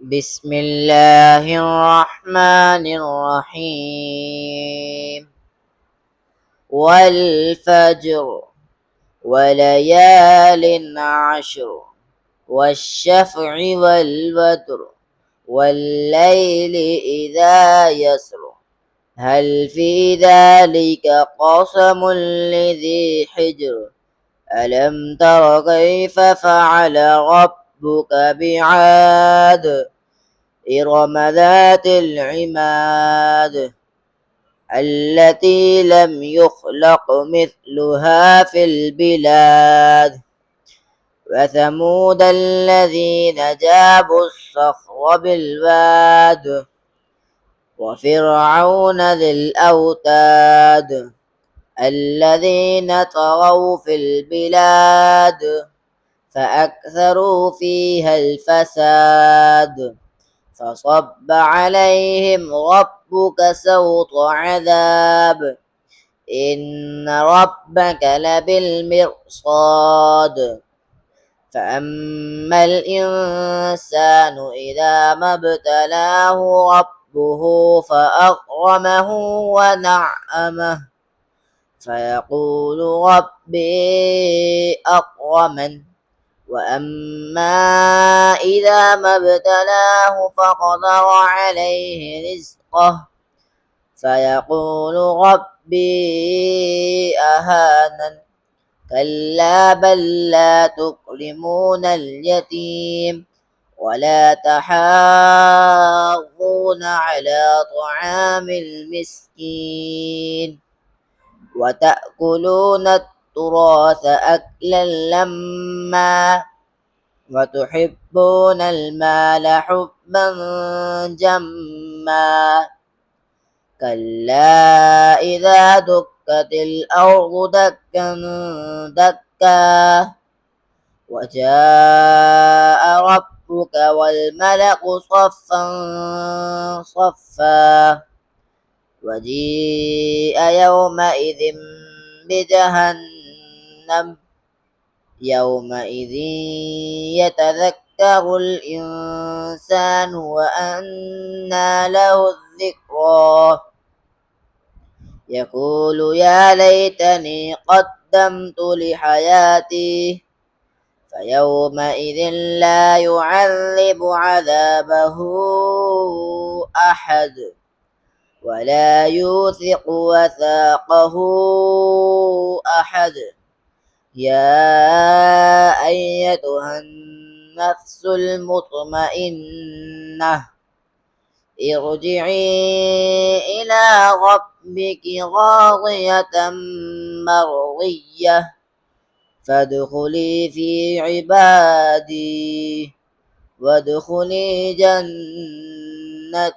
بسم الله الرحمن الرحيم والفجر وليال عشر والشفع والوتر والليل إذا يسر هل في ذلك قسم لذي حجر ألم تر كيف فعل ربك بعاد إرم ذات العماد التي لم يخلق مثلها في البلاد وثمود الذين جابوا الصخر بالواد وفرعون ذي الأوتاد الذين طغوا في البلاد فأكثروا فيها الفساد فصب عليهم ربك سوط عذاب إن ربك لبالمرصاد فأما الإنسان إذا ما ابتلاه ربه فأكرمه ونعمه فيقول ربي أكرمن وأما إذا ما ابتلاه فقدر عليه رزقه فيقول ربي أهانن كلا بل لا تكرمون اليتيم ولا تحاضون على طعام المسكين وتأكلون التراث أكلا لما وتحبون المال حبا جما كلا إذا دكت الأرض دكا دكا وجاء ربك والملك صفا صفا وجيء يومئذ بجهنم يومئذ يتذكر الإنسان وأنى له الذكرى يقول يا ليتني قدمت لحياتي فيومئذ لا يعذب عذابه أحد ولا يوثق وثاقه أحد يا أيتها النفس المطمئنة ارجعي إلى ربك راضية مرضية فادخلي في عبادي وادخلي جنتي